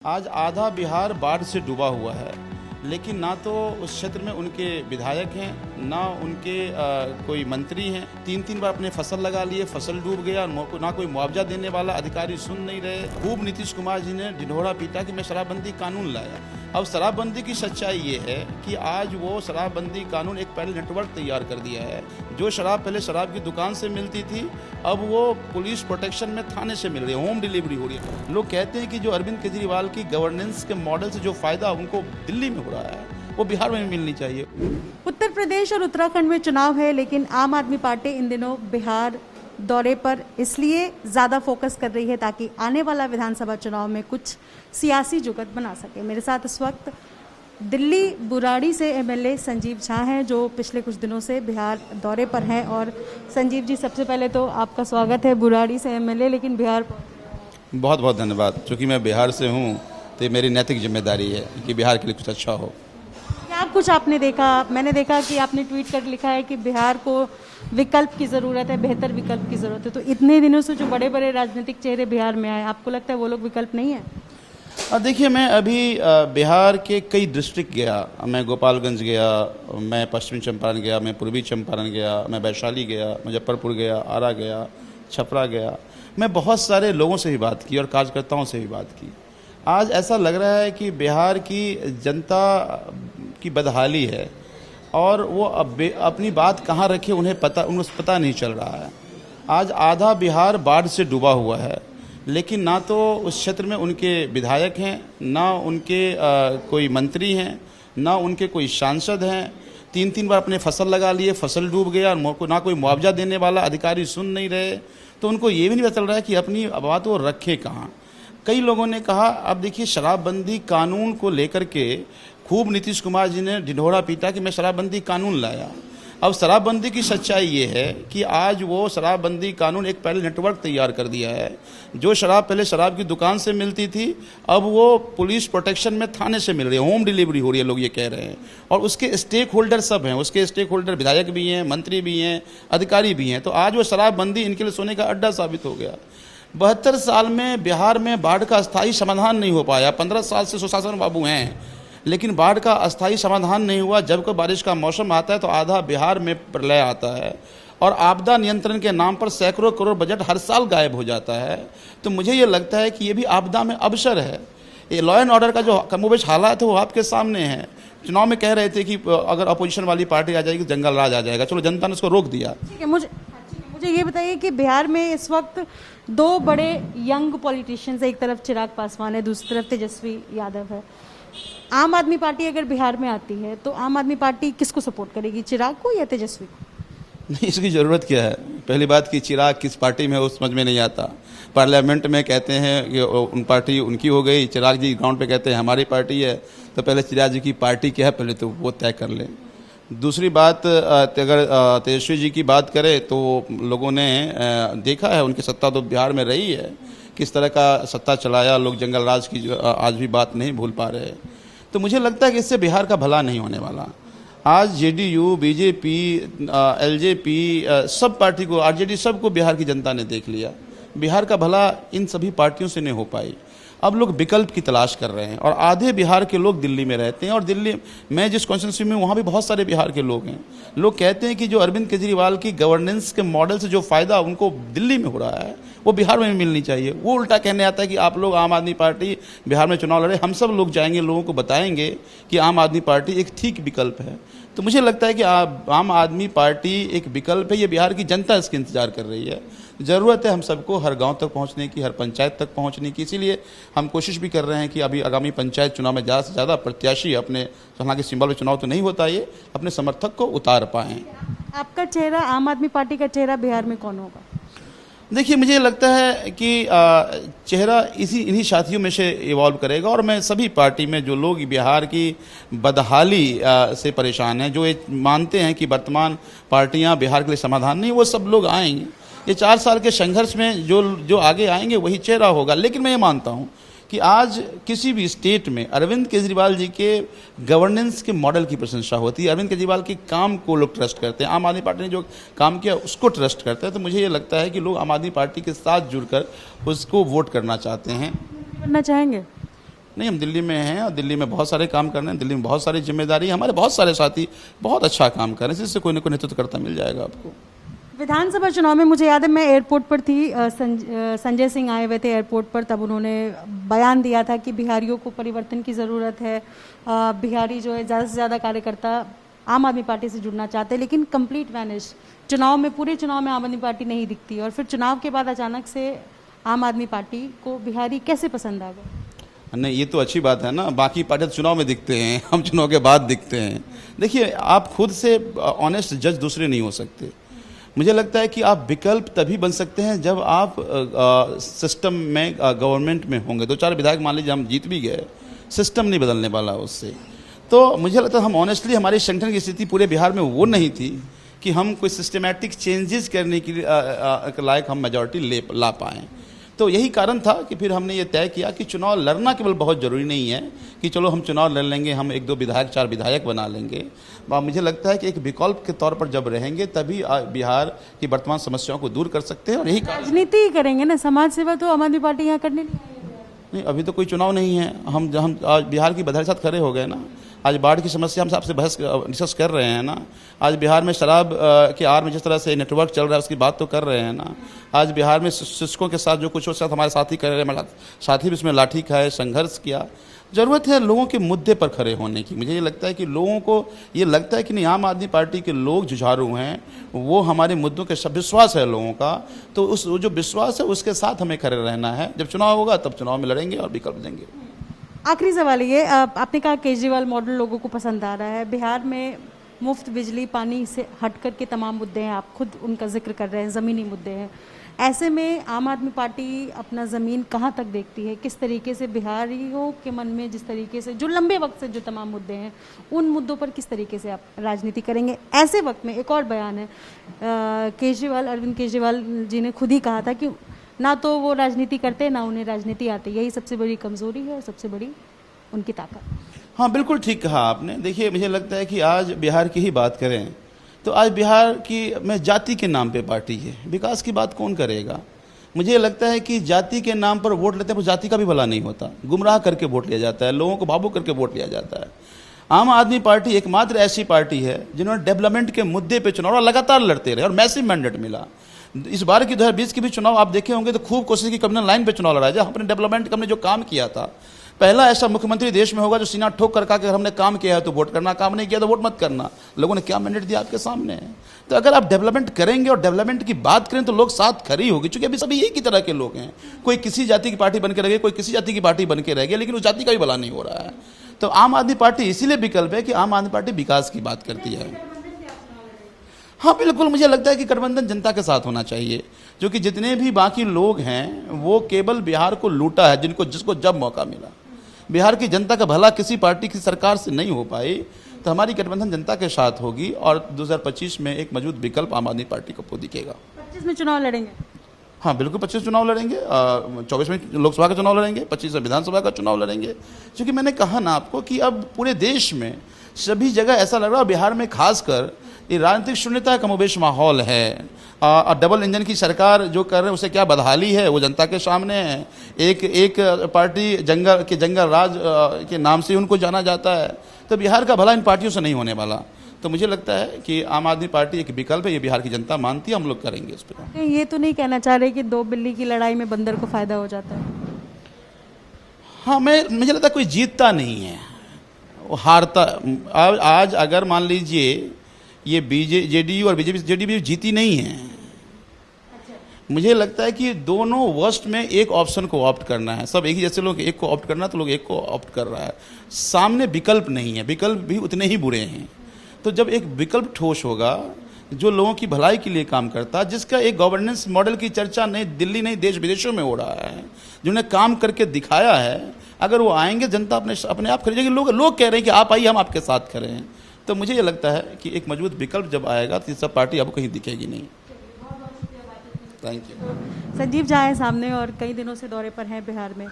आज आधा बिहार बाढ़ से डूबा हुआ है, लेकिन ना तो उस क्षेत्र में उनके विधायक हैं, ना उनके कोई मंत्री हैं। तीन तीन बार अपने फसल लगा लिए, फसल डूब गया, ना कोई मुआवजा देने वाला अधिकारी सुन नहीं रहे। खूब नीतीश कुमार जी ने ढिढोरा पीटा कि मैं शराबबंदी कानून लाया। अब शराबबंदी की सच्चाई ये है कि आज वो शराबबंदी कानून एक पैरल नेटवर्क तैयार कर दिया है। जो शराब पहले शराब की दुकान से मिलती थी, अब वो पुलिस प्रोटेक्शन में थाने से मिल रही है, होम डिलीवरी हो रही है। लोग कहते हैं कि जो अरविंद केजरीवाल की गवर्नेंस के मॉडल से जो फायदा उनको दिल्ली में हो रहा है, वो बिहार में मिलनी चाहिए। उत्तर प्रदेश और उत्तराखंड में चुनाव है, लेकिन आम आदमी पार्टी इन दिनों बिहार दौरे पर इसलिए ज़्यादा फोकस कर रही है ताकि आने वाला विधानसभा चुनाव में कुछ सियासी जुगत बना सके। मेरे साथ इस वक्त दिल्ली बुराड़ी से एमएलए संजीव झा हैं, जो पिछले कुछ दिनों से बिहार दौरे पर हैं। और संजीव जी, सबसे पहले तो आपका स्वागत है बुराड़ी से एमएलए, लेकिन बिहार। बहुत बहुत धन्यवाद। चूँकि मैं बिहार से हूँ तो ये मेरी नैतिक जिम्मेदारी है कि बिहार के लिए कुछ अच्छा हो। क्या कुछ आपने देखा? मैंने देखा कि आपने ट्वीट कर लिखा है कि बिहार को विकल्प की ज़रूरत है, बेहतर विकल्प की ज़रूरत है। तो इतने दिनों से जो बड़े बड़े राजनीतिक चेहरे बिहार में आए, आपको लगता है वो लोग विकल्प नहीं है? देखिए, मैं अभी बिहार के कई डिस्ट्रिक्ट गया। मैं गोपालगंज गया, मैं पश्चिमी चंपारण गया, मैं पूर्वी चंपारण गया, मैं वैशाली गया, मुजफ्फरपुर गया, आरा गया, छपरा गया। मैं बहुत सारे लोगों से भी बात की और कार्यकर्ताओं से भी बात की। आज ऐसा लग रहा है कि बिहार की जनता की बदहाली है और वो अपनी बात कहाँ रखे उनको पता नहीं चल रहा है। आज आधा बिहार बाढ़ से डूबा हुआ है, लेकिन ना तो उस क्षेत्र में उनके विधायक हैं, ना उनके कोई मंत्री हैं, ना उनके कोई सांसद हैं। तीन तीन बार अपने फसल लगा लिए, फसल डूब गया, ना कोई मुआवजा देने वाला अधिकारी सुन नहीं रहे। तो उनको ये भी नहीं पता चल रहा है कि अपनी बात वो रखे कहाँ। कई लोगों ने कहा, अब देखिए, शराबबंदी कानून को लेकर के खूब नीतीश कुमार जी ने ढिढोरा पीटा कि मैं शराबबंदी कानून लाया। अब शराबबंदी की सच्चाई ये है कि आज वो शराबबंदी कानून एक पैरल नेटवर्क तैयार कर दिया है। जो शराब पहले शराब की दुकान से मिलती थी, अब वो पुलिस प्रोटेक्शन में थाने से मिल रही है, होम डिलीवरी हो रही है, लोग ये कह रहे हैं। और उसके स्टेक होल्डर सब हैं, उसके स्टेक होल्डर विधायक भी हैं, मंत्री भी हैं, अधिकारी भी हैं। तो आज वो शराबबंदी इनके लिए सोने का अड्डा साबित हो गया। 72 साल में बिहार में बाढ़ का अस्थायी समाधान नहीं हो पाया। 15 साल से सुशासन बाबू हैं, लेकिन बाढ़ का अस्थायी समाधान नहीं हुआ। जब कोई बारिश का मौसम आता है तो आधा बिहार में प्रलय आता है और आपदा नियंत्रण के नाम पर सैकड़ों करोड़ बजट हर साल गायब हो जाता है। तो मुझे ये लगता है कि ये भी आपदा में अवसर है। ये लॉ एंड ऑर्डर का जो कमोबेश हालात है वो आपके सामने है। चुनाव में कह रहे थे कि अगर अपोजिशन वाली पार्टी आ जाएगी तो जंगल राज आ जाएगा। चलो, जनता ने उसको रोक दिया। ठीक है, मुझे ये बताइए कि बिहार में इस वक्त दो बड़े यंग पॉलिटिशियंस, एक तरफ चिराग पासवान है, दूसरी तरफ तेजस्वी यादव है। आम आदमी पार्टी अगर बिहार में आती है तो आम आदमी पार्टी किसको सपोर्ट करेगी, चिराग को या तेजस्वी को? नहीं, इसकी ज़रूरत क्या है? पहली बात कि चिराग किस पार्टी में है वो समझ में नहीं आता। पार्लियामेंट में कहते हैं कि उन पार्टी उनकी हो गई, चिराग जी ग्राउंड पे कहते हैं हमारी पार्टी है। तो पहले चिराग जी की पार्टी क्या है पहले तो वो तय कर लें। दूसरी बात, अगर तेजस्वी जी की बात करें तो लोगों ने देखा है, उनकी सत्ता तो बिहार में रही है, किस तरह का सत्ता चलाया। लोग जंगल राज की आज भी बात नहीं भूल पा रहे। तो मुझे लगता है कि इससे बिहार का भला नहीं होने वाला। आज जेडीयू, बीजेपी, एलजेपी, सब पार्टी को, आरजेडी, सबको बिहार की जनता ने देख लिया। बिहार का भला इन सभी पार्टियों से नहीं हो पाई। अब लोग विकल्प की तलाश कर रहे हैं और आधे बिहार के लोग दिल्ली में रहते हैं। और दिल्ली, मैं जिस कॉन्स्टिट्यूंसी में, वहाँ भी बहुत सारे बिहार के लोग हैं। लोग कहते हैं कि जो अरविंद केजरीवाल की गवर्नेंस के मॉडल से जो फायदा उनको दिल्ली में हो रहा है, वो बिहार में मिलनी चाहिए। वो उल्टा कहने आता है कि आप लोग आम आदमी पार्टी बिहार में चुनाव लड़े। हम सब लोग जाएंगे, लोगों को बताएंगे कि आम आदमी पार्टी एक ठीक विकल्प है। तो मुझे लगता है कि आम आदमी पार्टी एक विकल्प है। ये बिहार की जनता इसका इंतजार कर रही है। ज़रूरत है हम सबको हर गांव तक पहुंचने की, हर पंचायत तक पहुंचने की। इसीलिए हम कोशिश भी कर रहे हैं कि अभी आगामी पंचायत चुनाव में ज़्यादा से ज़्यादा प्रत्याशी अपने, हालांकि सिंबल में चुनाव तो नहीं होता, ये अपने समर्थक को उतार पाएँ। आपका चेहरा, आम आदमी पार्टी का चेहरा बिहार में कौन होगा? देखिए, मुझे लगता है कि चेहरा इन्हीं साथियों में से इवॉल्व करेगा। और मैं सभी पार्टी में जो लोग बिहार की बदहाली से परेशान हैं, जो ये मानते हैं कि वर्तमान पार्टियां बिहार के लिए समाधान नहीं, वो सब लोग आएंगे। ये 4 साल के संघर्ष में जो आगे आएंगे वही चेहरा होगा। लेकिन मैं ये मानता हूँ कि आज किसी भी स्टेट में अरविंद केजरीवाल जी के गवर्नेंस के मॉडल की प्रशंसा होती है। अरविंद केजरीवाल के काम को लोग ट्रस्ट करते हैं। आम आदमी पार्टी ने जो काम किया उसको ट्रस्ट करते हैं। तो मुझे ये लगता है कि लोग आम आदमी पार्टी के साथ जुड़कर उसको वोट करना चाहते हैं। करना चाहेंगे? नहीं, हम दिल्ली में हैं और दिल्ली में बहुत सारे काम कर रहे हैं, दिल्ली में बहुत सारी जिम्मेदारी है, हमारे बहुत सारे साथी बहुत अच्छा काम कर रहे हैं, जिससे कोई ना कोई नेतृत्वकर्ता मिल जाएगा आपको। विधानसभा चुनाव में मुझे याद है मैं एयरपोर्ट पर थी, संजय सिंह आए हुए थे एयरपोर्ट पर, तब उन्होंने बयान दिया था कि बिहारियों को परिवर्तन की ज़रूरत है, बिहारी जो है ज़्यादा से ज़्यादा कार्यकर्ता आम आदमी पार्टी से जुड़ना चाहते हैं, लेकिन कंप्लीट वैनिश, चुनाव में पूरे चुनाव में आम आदमी पार्टी नहीं दिखती और फिर चुनाव के बाद अचानक से आम आदमी पार्टी को बिहारी कैसे पसंद आ गए? नहीं, ये तो अच्छी बात है ना, बाकी पार्टी तो चुनाव में दिखते हैं, हम चुनाव के बाद दिखते हैं। देखिए, आप खुद से ऑनेस्ट जज दूसरे नहीं हो सकते। मुझे लगता है कि आप विकल्प तभी बन सकते हैं जब आप सिस्टम में गवर्नमेंट में होंगे। 2-4 विधायक मान लीजिए हम जीत भी गए, सिस्टम नहीं बदलने वाला उससे। तो मुझे लगता है हम ऑनेस्टली, हमारी संगठन की स्थिति पूरे बिहार में वो नहीं थी कि हम कोई सिस्टमैटिक चेंजेस करने के लायक हम मेजॉरिटी ला पाएँ। तो यही कारण था कि फिर हमने ये तय किया कि चुनाव लड़ना केवल बहुत ज़रूरी नहीं है कि चलो हम चुनाव लड़ लेंगे, हम 1-2 विधायक 4 विधायक बना लेंगे। मुझे लगता है कि एक विकल्प के तौर पर जब रहेंगे तभी बिहार की वर्तमान समस्याओं को दूर कर सकते हैं। और यही राजनीति ही करेंगे ना, समाज सेवा तो आम आदमी पार्टी यहाँ करने नहीं, अभी तो कोई चुनाव नहीं है। हम आज बिहार की बधाई के साथ खड़े हो गए ना। आज बाढ़ की समस्या हम आपसे डिस्कस कर रहे हैं ना। आज बिहार में शराब के आड़ में जिस तरह से नेटवर्क चल रहा है उसकी बात तो कर रहे हैं ना। आज बिहार में शिक्षकों के साथ जो कुछ साथ हमारे साथी कर रहे हैं, साथी भी उसमें लाठी खाए, संघर्ष किया। ज़रूरत है लोगों के मुद्दे पर खड़े होने की। मुझे ये लगता है कि लोगों को ये लगता है कि नहीं, आम आदमी पार्टी के लोग जुझारू हैं, वो हमारे मुद्दों के सब विश्वास है लोगों का, तो उस जो विश्वास है उसके साथ हमें खड़े रहना है। जब चुनाव होगा तब चुनाव में लड़ेंगे और विकल्प देंगे। आखिरी सवाल ये, आपने कहा केजरीवाल मॉडल लोगों को पसंद आ रहा है। बिहार में मुफ्त बिजली पानी से हट कर के तमाम मुद्दे हैं, आप खुद उनका जिक्र कर रहे हैं, ज़मीनी मुद्दे हैं। ऐसे में आम आदमी पार्टी अपना ज़मीन कहाँ तक देखती है? किस तरीके से बिहारियों के मन में, जिस तरीके से जो लंबे वक्त से जो तमाम मुद्दे हैं, उन मुद्दों पर किस तरीके से आप राजनीति करेंगे? ऐसे वक्त में एक और बयान है, अरविंद केजरीवाल जी ने खुद ही कहा था कि ना तो वो राजनीति करते, ना उन्हें राजनीति आती। यही सबसे बड़ी कमज़ोरी है और सबसे बड़ी उनकी ताकत। हाँ, बिल्कुल ठीक कहा आपने। देखिए, मुझे लगता है कि आज बिहार की ही बात करें तो आज बिहार की में जाति के नाम पे पार्टी है, विकास की बात कौन करेगा? मुझे लगता है कि जाति के नाम पर वोट लेते हैं, जाति का भी भला नहीं होता, गुमराह करके वोट लिया जाता है, लोगों को भावुक करके वोट लिया जाता है। आम आदमी पार्टी एकमात्र ऐसी पार्टी है जिन्होंने डेवलपमेंट के मुद्दे पे चुनाव लगातार लड़ते रहे और मैसिव मैंडेट मिला। इस बार की 2020 की भी चुनाव आप देखे होंगे तो खूब कोशिश की, कम्युनल लाइन पे चुनाव लड़ा जाए। हमने डेवलपमेंट का हमने जो काम किया था, पहला ऐसा मुख्यमंत्री देश में होगा जो सीना ठोक कर कहा कि अगर हमने काम किया है तो वोट करना, काम नहीं किया तो वोट मत करना। लोगों ने क्या मैंडेट दिया आपके सामने है। तो अगर आप डेवलपमेंट करेंगे और डेवलपमेंट की बात करें तो लोग साथ खड़ी होगी, क्योंकि अभी सभी एक ही तरह के लोग हैं। कोई किसी जाति की पार्टी बन के रह गए, कोई किसी जाति की पार्टी बन के रह गया, लेकिन उस जाति का भी भला नहीं हो रहा है। तो आम आदमी पार्टी इसीलिए विकल्प है कि आम आदमी पार्टी विकास की बात करती है। हाँ, बिल्कुल, मुझे लगता है कि गठबंधन जनता के साथ होना चाहिए, जो कि जितने भी बाकी लोग हैं वो केवल बिहार को लूटा है, जिसको जब मौका मिला। बिहार की जनता का भला किसी पार्टी की सरकार से नहीं हो पाई, तो हमारी गठबंधन जनता के साथ होगी और 2025 में एक मजबूत विकल्प आम आदमी पार्टी को दिखेगा। 25 में चुनाव लड़ेंगे? हाँ, बिल्कुल 25 चुनाव लड़ेंगे, 24 में लोकसभा का चुनाव लड़ेंगे, 25 में विधानसभा का चुनाव लड़ेंगे। क्योंकि मैंने कहा ना आपको कि अब पूरे देश में सभी जगह ऐसा लग रहा है, बिहार में खासकर ये राजनीतिक शून्यता का कमोबेश माहौल है। डबल इंजन की सरकार जो कर रहे हैं उसे क्या बदहाली है वो जनता के सामने है। एक पार्टी जंगल राज के नाम से उनको जाना जाता है। तो बिहार का भला इन पार्टियों से नहीं होने वाला। तो मुझे लगता है कि आम आदमी पार्टी एक विकल्प है, ये बिहार की जनता मानती है, हम लोग करेंगे इस पर। ये तो नहीं कहना चाह रहे कि 2 बिल्ली की लड़ाई में बंदर को फायदा हो जाता है? हाँ, मुझे लगता है कोई जीतता नहीं है, वो हारता। आज अगर मान लीजिए ये जेडीयू और बीजेपी, जेडीयू जीती नहीं है। मुझे लगता है कि दोनों वर्स्ट में एक ऑप्शन को ऑप्ट करना है। सब एक ही जैसे लोग, एक को ऑप्ट करना तो लोग एक को ऑप्ट कर रहा है। सामने विकल्प नहीं है, विकल्प भी उतने ही बुरे हैं। तो जब एक विकल्प ठोस होगा जो लोगों की भलाई के लिए काम करता, जिसका एक गवर्नेंस मॉडल की चर्चा नहीं दिल्ली नहीं देश विदेशों में हो रहा है, जिन्होंने काम करके दिखाया है, अगर वो आएंगे जनता अपने आप खरीदेगी। लोग कह रहे हैं कि आप आइए, हम आपके साथ खड़े हैं। तो मुझे ये लगता है कि एक मजबूत विकल्प जब आएगा तो ये सब पार्टी आपको कहीं दिखेगी नहीं। Thank you. संजीव झा है सामने और कई दिनों से दौरे पर हैं बिहार में।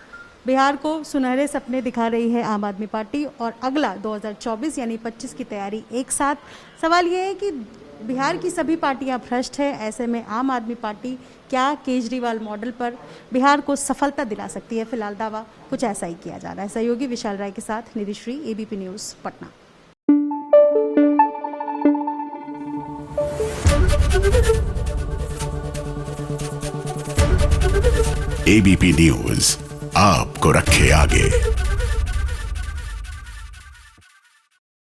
बिहार को सुनहरे सपने दिखा रही है आम आदमी पार्टी और अगला 2024 यानी 25 की तैयारी एक साथ। सवाल ये है कि बिहार की सभी पार्टियां भ्रष्ट है, ऐसे में आम आदमी पार्टी क्या केजरीवाल मॉडल पर बिहार को सफलता दिला सकती है? फिलहाल दावा कुछ ऐसा ही किया जा रहा है। सहयोगी विशाल राय के साथ Nidhi Shri, ABP News, Patna. ABP News आपको रखे आगे।